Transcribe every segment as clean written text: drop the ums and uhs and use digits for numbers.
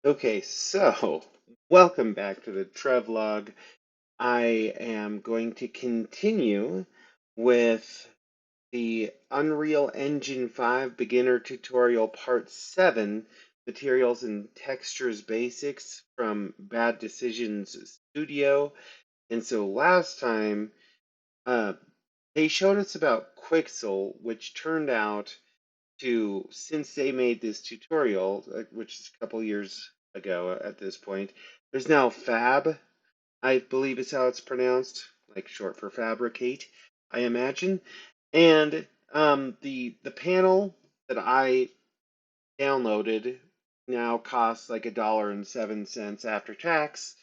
Okay, so welcome back to the Trev Log. I am going to continue with the Unreal Engine 5 Beginner Tutorial Part 7, Materials and Textures Basics from Bad Decisions Studio. And so last time, uh, they showed us about Quixel, which turned out to, since they made this tutorial, which is a couple years ago at this point, there's now Fab, I believe is how it's pronounced, like short for fabricate, I imagine. And the panel that I downloaded now costs like $1.07 after tax.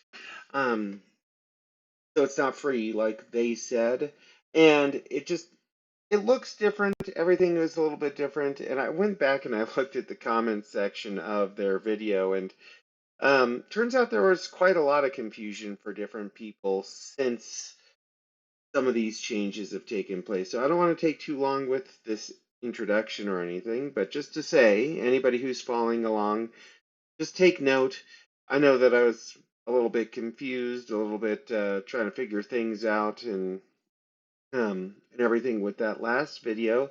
Um, so it's not free like they said. And it looks different. Everything is a little bit different. And I went back and I looked at the comments section of their video, and turns out there was quite a lot of confusion for different people since some of these changes have taken place. So I don't want to take too long with this introduction or anything, but just to say, anybody who's following along, just take note. I know that I was a little bit confused, a little bit trying to figure things out and everything with that last video.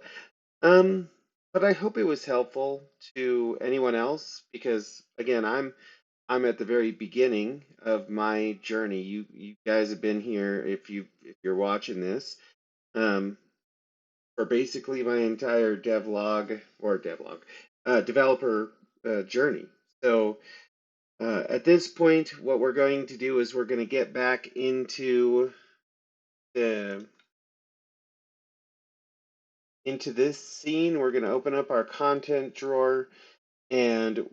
Um, but I hope it was helpful to anyone else because again, I'm at the very beginning of my journey. You guys have been here if you're watching this um, for basically my entire developer journey. So at this point, what we're going to do is we're going to get back the into this scene. We're going to open up our content drawer, and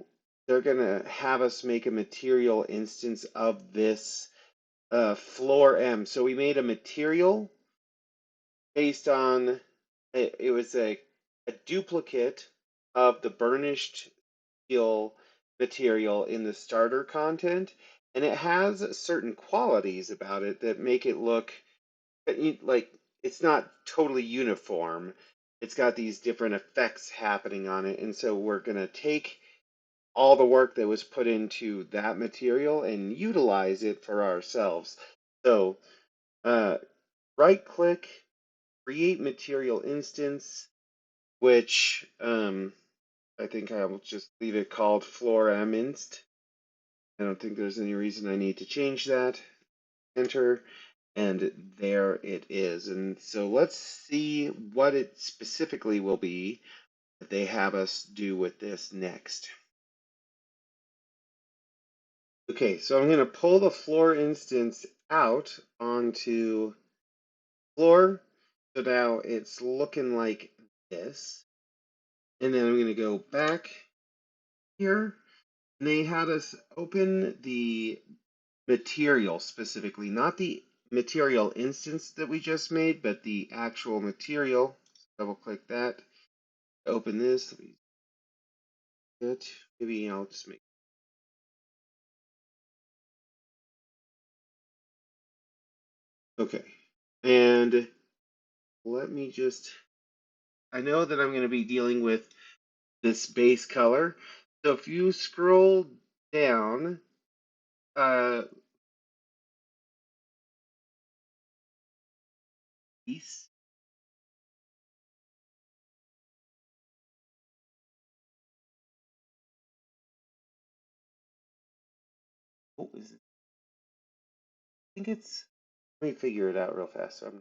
they're going to have us make a material instance of this floor M. So we made a material based on it was a duplicate of the burnished steel material in the starter content, and it has certain qualities about it that make it look like it's not totally uniform. It's got these different effects happening on it, and so we're going to take all the work that was put into that material and utilize it for ourselves. So, uh, right click, create material instance, which I think I will just leave it called floor minst. I don't think there's any reason I need to change that. Enter, and there it is. And so let's see what it specifically will be that they have us do with this next. Okay, so I'm going to pull the floor instance out onto floor. So now it's looking like this. And then I'm going to go back here. And they had us open the material specifically, not the material instance that we just made, but the actual material. Double click that. Open this. Let me do it. Maybe I'll just make. Okay. And let me just. I know that I'm going to be dealing with this base color. So if you scroll down, uh, piece. What is it? I think it's. Let me figure it out real fast. So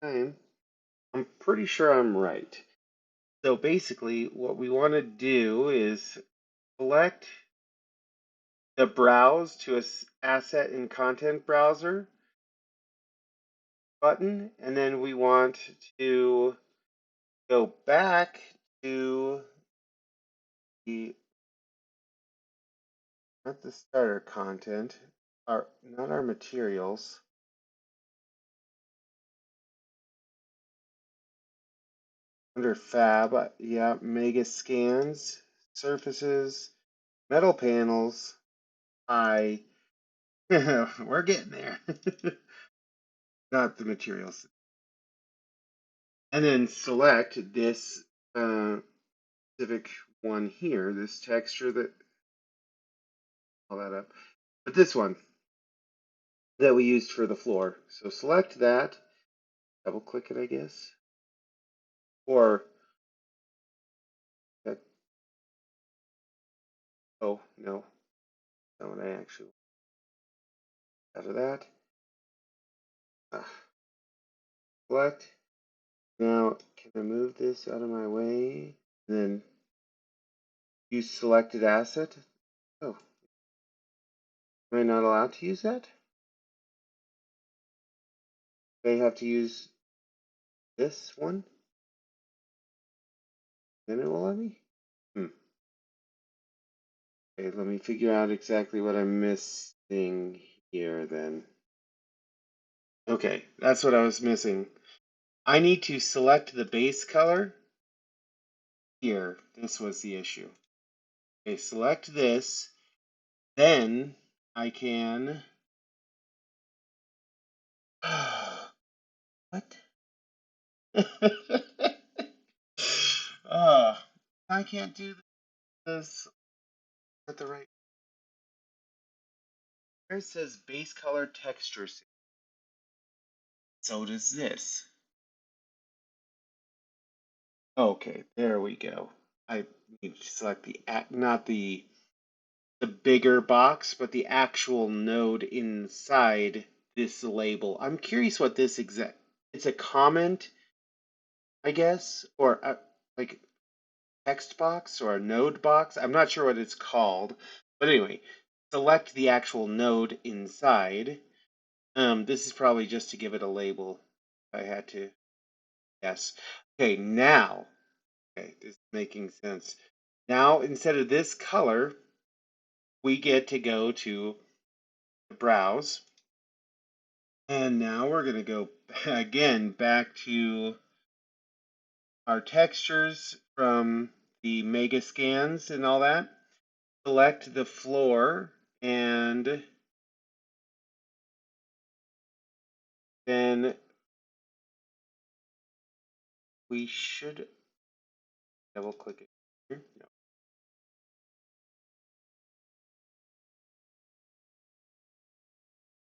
I'm pretty sure I'm right. So basically, what we want to do is select the browse to asset in content browser button, and then we want to go back to the not the starter content, our not our materials. Under fab, yeah, mega scans, surfaces, metal panels. I we're getting there. Not the materials. And then select this specific one here, this texture that that up. But this one that we used for the floor. So select that, double click it, I guess. Or, oh, no, not what I actually, out of that. Select. Now, can I move this out of my way? And then use selected asset. Oh, am I not allowed to use that? Do I have to use this one? Then it will let me? Okay, let me figure out exactly what I'm missing here then. Okay, that's what I was missing. I need to select the base color. Here, this was the issue. Okay, select this. Then I can... What? I can't do this at the right. Here it says base color texture. So does this. Okay, there we go. I need to select the not the bigger box, but the actual node inside this label. I'm curious what this exact. It's a comment, I guess, or like text box or a node box. I'm not sure what it's called, but anyway, select the actual node inside. This is probably just to give it a label. I had to guess. Okay, now, okay, this is making sense. Now, instead of this color, we get to go to browse. And now we're going to go again back to our textures from the mega scans and all that. Select the floor and then we should double click it here. No.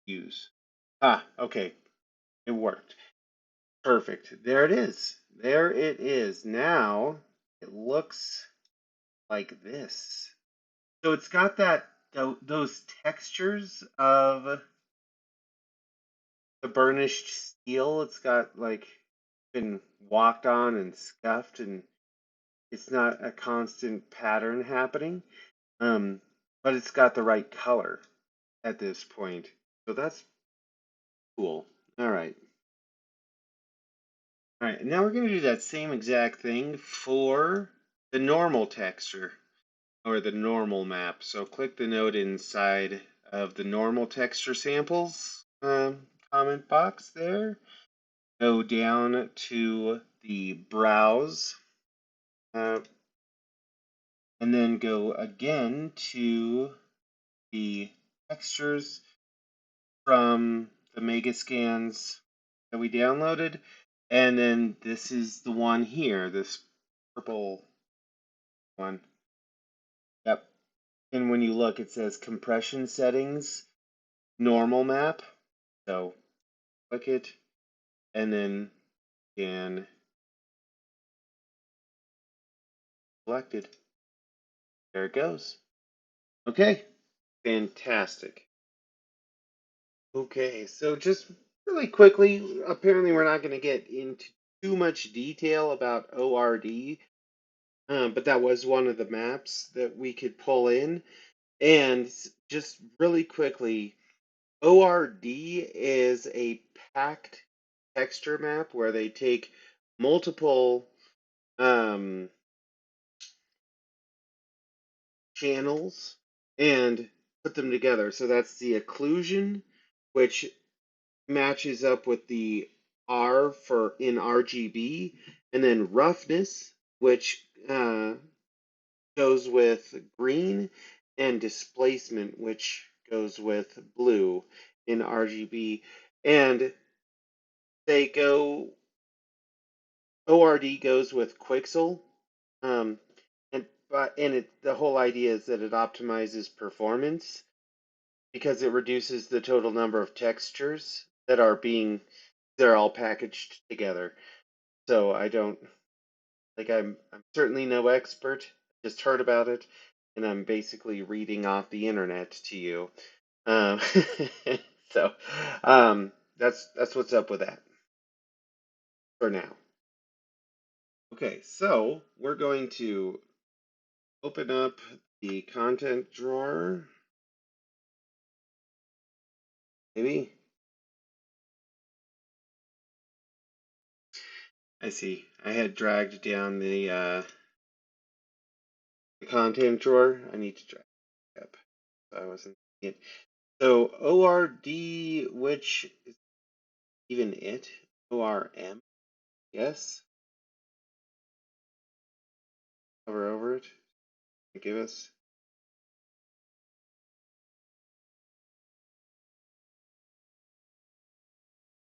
Use. Ah, okay. It worked. Perfect. There it is. There it is. Now it looks like this. So it's got that those textures of the burnished steel. It's got like been walked on and scuffed, and it's not a constant pattern happening. Um, but it's got the right color at this point. So that's cool. All right. All right, now we're going to do that same exact thing for the normal texture or the normal map. So click the node inside of the normal texture samples comment box there. Go down to the browse and then go again to the textures from the Megascans that we downloaded. And then this is the one here, this purple one. Yep. And when you look, it says compression settings, normal map. So click it and then can select it. There it goes. Okay. Fantastic. Okay, so just really quickly, apparently we're not going to get into too much detail about ORD, but that was one of the maps that we could pull in. And just really quickly, ORD is a packed texture map where they take multiple channels and put them together. So that's the occlusion, which matches up with the R for in RGB, and then roughness, which goes with green, and displacement, which goes with blue in RGB. And they go, ORD goes with Quixel, um, and the whole idea is that it optimizes performance. because it reduces the total number of textures that are being, they're all packaged together. So I don't, like, I'm certainly no expert, just heard about it, and I'm basically reading off the internet to you. Um, so that's what's up with that for now. Okay, so we're going to open up the content drawer, maybe. I see. I had dragged down the content drawer. I need to drag it up. I wasn't seeing it. So ORD, which is even it? ORM, yes. Hover over it. Give us.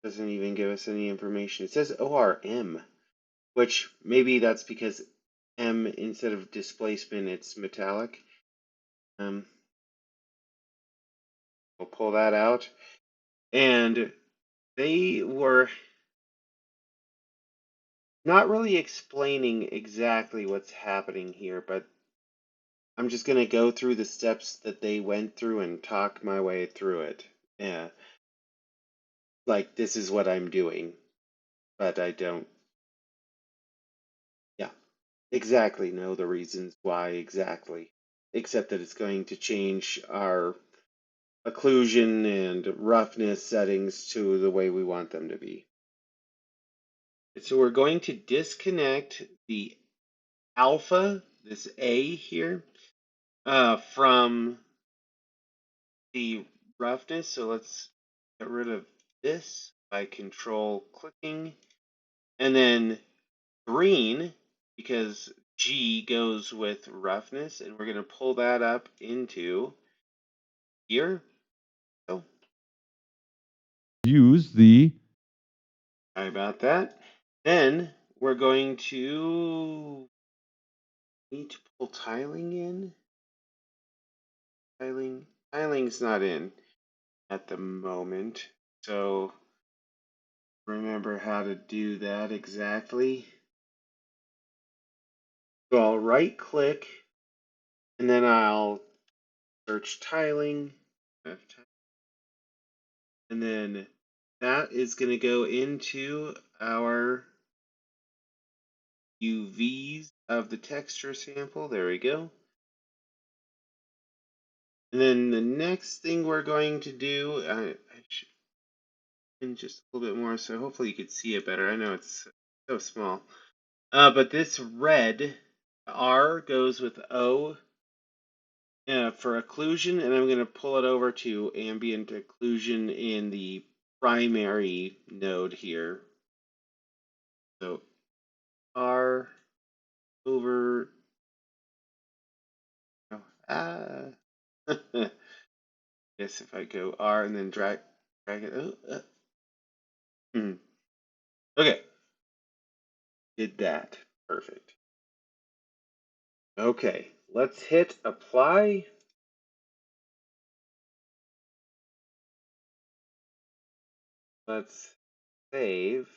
Doesn't even give us any information. It says ORM, which maybe that's because M instead of displacement, it's metallic. We'll pull that out. And they were not really explaining exactly what's happening here, but I'm just going to go through the steps that they went through and talk my way through it. Yeah, like this is what I'm doing, but I don't, yeah, exactly know the reasons why exactly, except that it's going to change our occlusion and roughness settings to the way we want them to be. So we're going to disconnect the alpha, this A here, from the roughness. So let's get rid of this by control clicking. And then green, because G goes with roughness, and we're going to pull that up into here. Oh, use the sorry about that. Then we're going to need to pull tiling in. Tiling's not in at the moment. So remember how to do that exactly. So I'll right click and then I'll search tiling. And then that is going to go into our UVs of the texture sample. There we go. And then the next thing we're going to do, I should just a little bit more so hopefully you can see it better. I know it's so small. But this red R goes with O for occlusion, and I'm going to pull it over to ambient occlusion in the primary node here. So R over, oh, guess if I go R and then drag it, okay, did that, perfect. Okay, let's hit apply. Let's save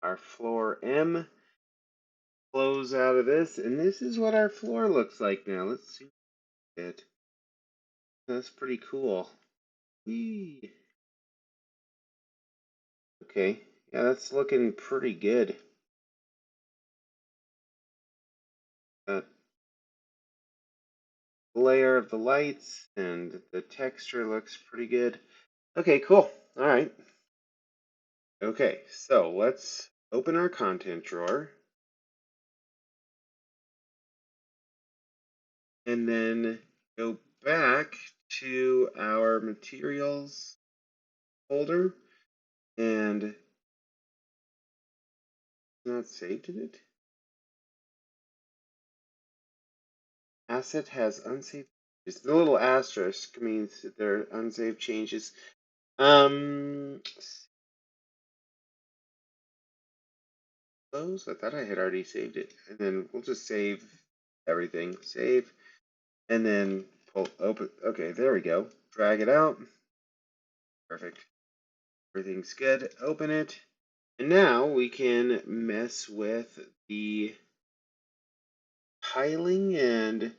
our floor M, close out of this, and this is what our floor looks like now. Let's see it. That's pretty cool. Whee. Okay, yeah, that's looking pretty good. That layer of the lights and the texture looks pretty good. Okay, cool. All right. Okay, so let's open our content drawer and then go back to our materials folder and not saved in it. Asset has unsaved. Just the little asterisk means that there are unsaved changes. Close. I thought I had already saved it, and then we'll just save everything. Save, and then pull open. Okay, there we go. Drag it out. Perfect. Everything's good. Open it. And now we can mess with the tiling and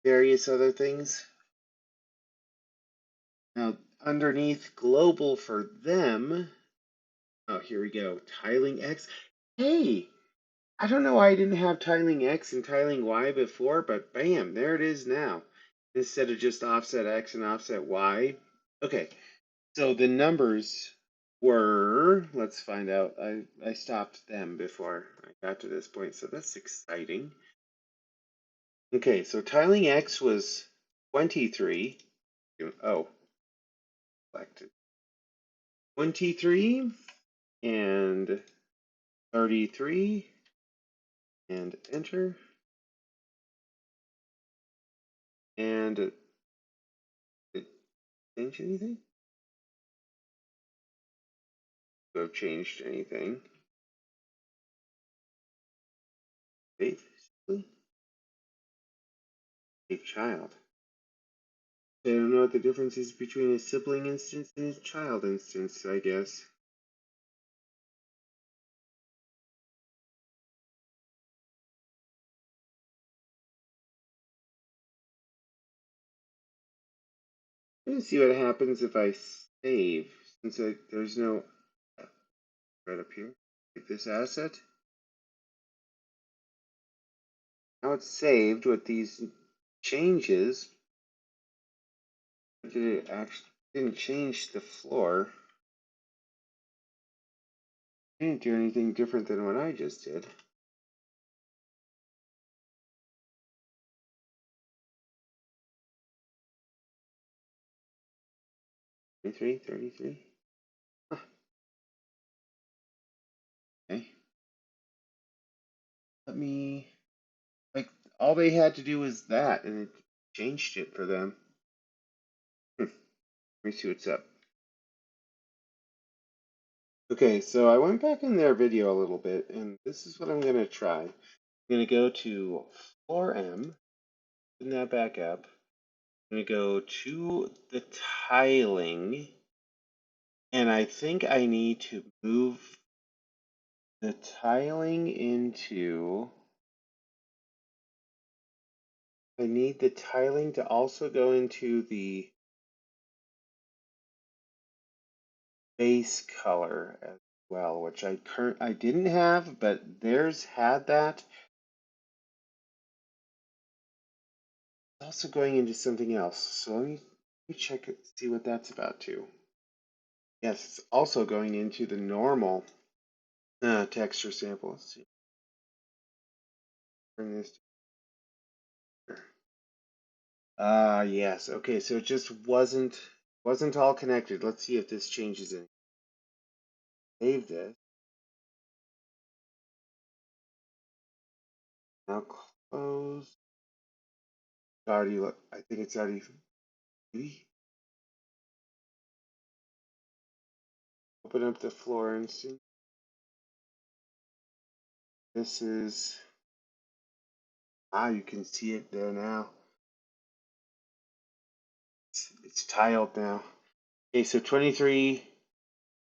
various other things. Now, underneath global for them. Oh, here we go. Tiling X. Hey, I don't know why I didn't have tiling X and tiling Y before, but bam, there it is now. Instead of just offset X and offset Y. Okay, so the numbers were, let's find out. I stopped them before I got to this point, so that's exciting. Okay, so tiling X was 23. Oh, selected. 23 and 33 and enter. And did it change anything? To have changed anything. Save, save child. I don't know what the difference is between a sibling instance and a child instance, I guess. Let's see what happens if I save, since there's no right up here. Take this asset. Now it's saved with these changes. Did it actually didn't change the floor? It didn't do anything different than what I just did. Thirty-three, 33. Huh. Okay. Let me, like, all they had to do was that, and it changed it for them. Let me see what's up. Okay, so I went back in their video a little bit, and this is what I'm going to try. I'm going to go to floor M, open that back up. I'm going to go to the tiling, and I think I need to move the tiling into, I need the tiling to also go into the base color as well, which I didn't have, but theirs had that. It's also going into something else. So let me check it, see what that's about too. Yes, it's also going into the normal texture sample. Let's see. Bring this to here. Ah, yes. Okay, so it just wasn't all connected. Let's see if this changes it. Save this. Now close. It's already, I think it's already. Open up the floor instance. This is, you can see it there now. It's tiled now. Okay, so 23,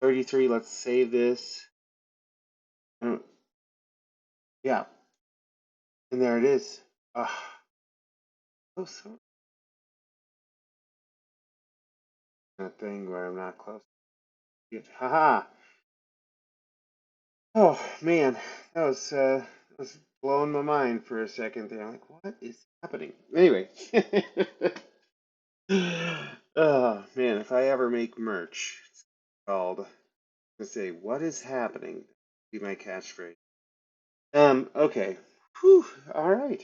33, let's save this. Yeah, and there it is. Close. That thing where I'm not close. Haha. Oh man, that was blowing my mind for a second there. I'm like, what is happening? Anyway. Oh man, if I ever make merch, it's called to say, what is happening? Be my catchphrase. Okay. Whew, all right.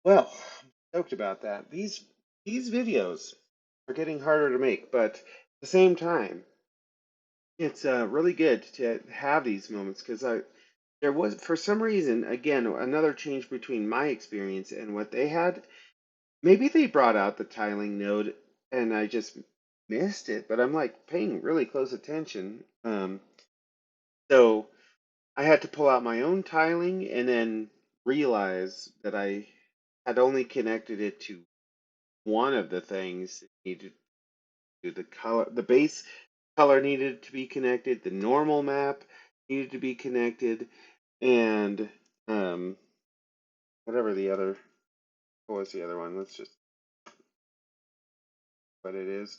Well, I'm stoked about that. These videos are getting harder to make, but at the same time, it's really good to have these moments because there was, for some reason, again, another change between my experience and what they had. Maybe they brought out the tiling node and I just missed it, but I'm like paying really close attention. So I had to pull out my own tiling and then realize that I had only connected it to one of the things that needed to do. The color, the base color needed to be connected. The normal map needed to be connected, and um, whatever the other, what was the other one? Let's just what it is.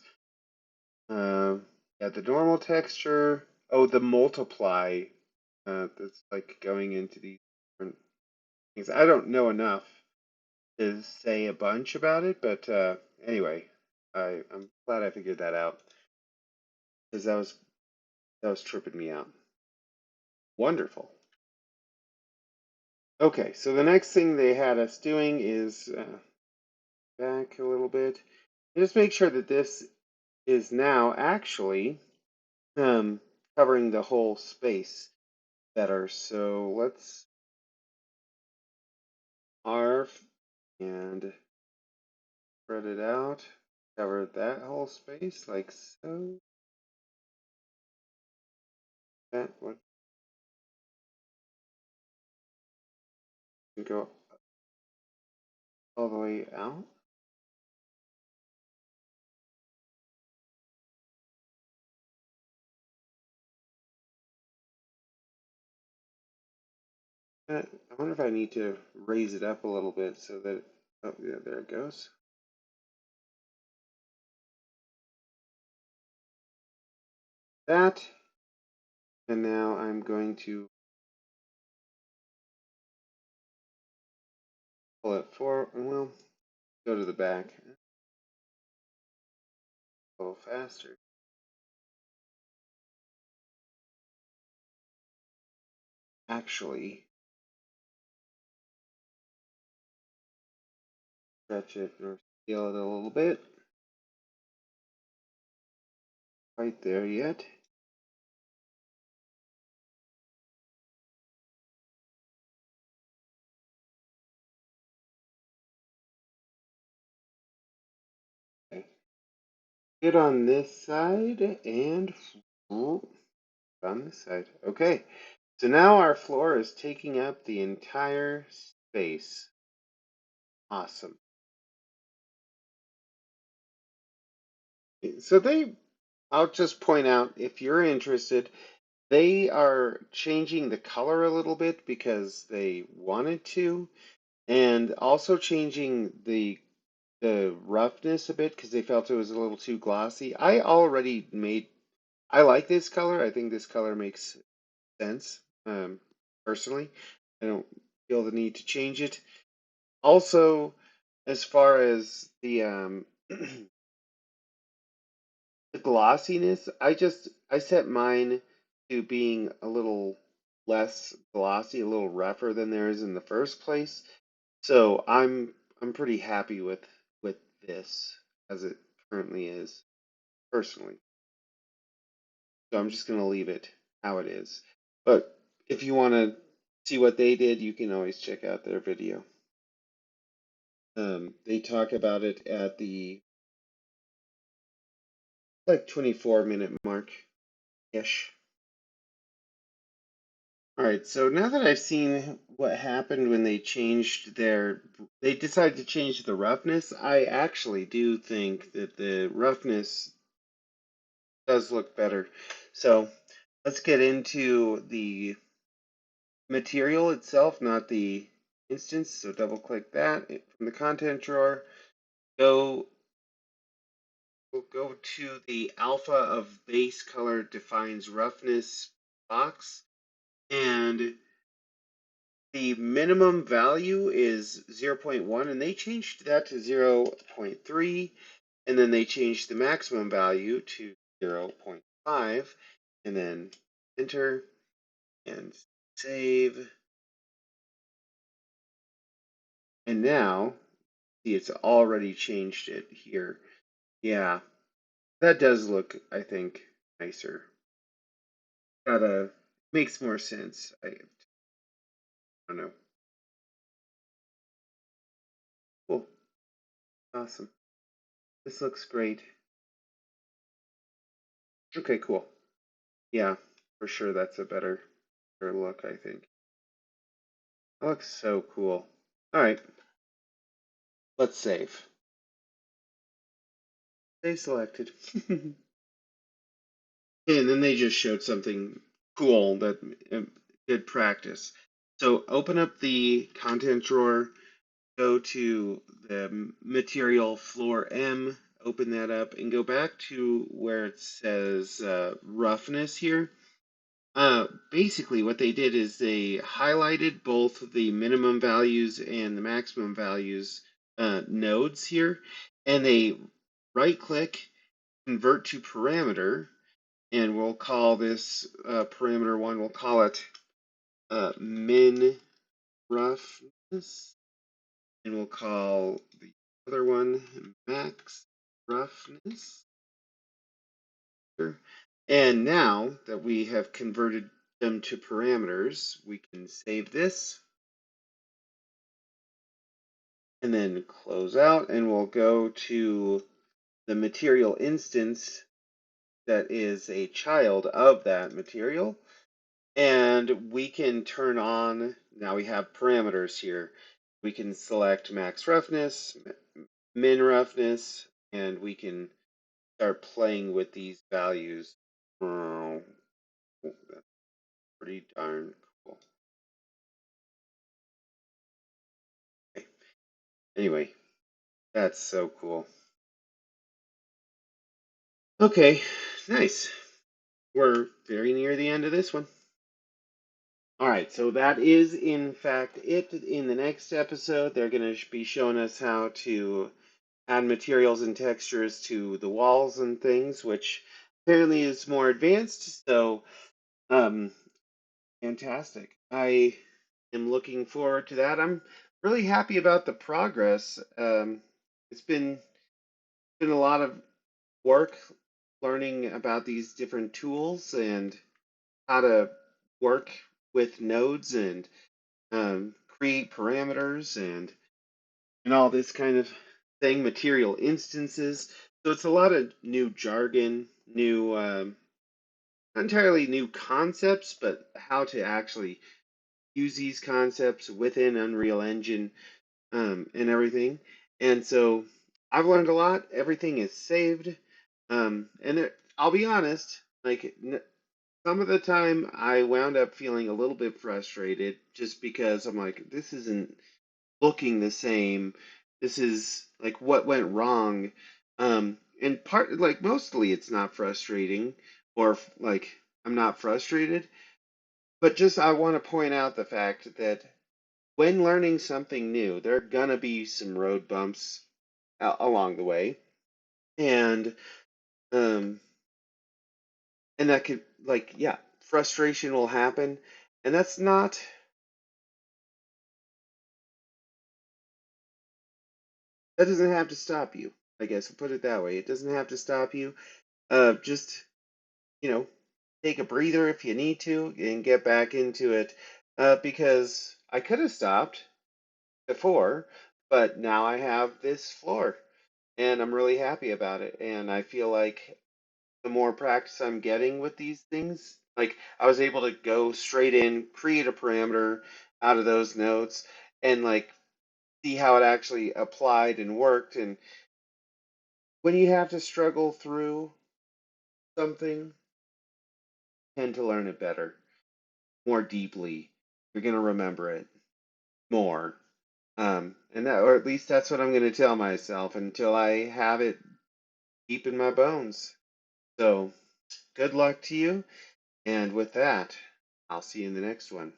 Yeah, the normal texture. Oh, the multiply. That's like going into these different things. I don't know enough to say a bunch about it, but anyway, I'm glad I figured that out because that was tripping me out. Wonderful. Okay, so the next thing they had us doing is back a little bit. Just make sure that this is now actually um, covering the whole space better. So let's arf and spread it out, cover that whole space like so. That one can go all the way out. I wonder if I need to raise it up a little bit so that, oh yeah, there it goes. That, and now I'm going to pull it forward, well, go to the back a little faster. Actually, stretch it or scale it a little bit. Right there yet. Okay. Good on this side and on this side. Okay, so now our floor is taking up the entire space. Awesome. So I'll just point out if you're interested, they are changing the color a little bit because they wanted to, and also changing the roughness a bit because they felt it was a little too glossy. I like this color. I think this color makes sense. Personally, I don't feel the need to change it. Also, as far as the glossiness, I set mine to being a little less glossy, a little rougher than there is in the first place. So I'm pretty happy with this as it currently is, personally. So I'm just gonna leave it how it is. But if you want to see what they did, you can always check out their video. They talk about it at the like 24-minute mark ish. All right, so now that I've seen what happened when they decided to change the roughness, I actually do think that the roughness does look better. So let's get into the material itself, not the instance. So double click that from the content drawer. Go We'll go to the alpha of base color defines roughness box, and the minimum value is 0.1, and they changed that to 0.3, and then they changed the maximum value to 0.5, and then enter and save. And now, see, it's already changed it here. Yeah, that does look, I think, nicer. Gotta makes more sense. I don't know. Cool. Awesome. This looks great. Okay, cool. Yeah, for sure that's a better look, I think. That looks so cool. All right, let's save. Stay selected. And then they just showed something cool that did practice. So open up the content drawer, go to the material floor M, open that up, and go back to where it says roughness here. Basically, what they did is they highlighted both the minimum values and the maximum values nodes here, and they right click, convert to parameter, and we'll call this parameter one, we'll call it min roughness, and we'll call the other one max roughness. And now that we have converted them to parameters, we can save this and then close out, and we'll go to the material instance that is a child of that material. And we can turn on, now we have parameters here. We can select max roughness, min roughness, and we can start playing with these values. Oh, that's pretty darn cool. Okay. Anyway, that's so cool. Okay, nice. We're very near the end of this one. All right, so that is in fact it. In the next episode, they're going to be showing us how to add materials and textures to the walls and things, which apparently is more advanced. So, um, fantastic. I am looking forward to that. I'm really happy about the progress. It's been a lot of work learning about these different tools and how to work with nodes and create parameters and all this kind of thing, material instances. So it's a lot of new jargon, new, not entirely new concepts, but how to actually use these concepts within Unreal Engine and everything. And so I've learned a lot. Everything is saved. I'll be honest, like some of the time I wound up feeling a little bit frustrated just because I'm like, this isn't looking the same. This is like what went wrong. And part like mostly it's not frustrating or like I'm not frustrated, but just I want to point out the fact that when learning something new, there are gonna be some road bumps along the way, and um, and that could like yeah, frustration will happen, and that's not that doesn't have to stop you. I guess I'll put it that way. It doesn't have to stop you. Just you know, take a breather if you need to and get back into it. Because I could have stopped before, but now I have this floor and I'm really happy about it. And I feel like the more practice I'm getting with these things, like I was able to go straight in, create a parameter out of those notes, and like see how it actually applied and worked. And when you have to struggle through something, you tend to learn it better, more deeply. You're going to remember it more. And that, or at least that's what I'm going to tell myself until I have it deep in my bones. So, good luck to you. And with that, I'll see you in the next one.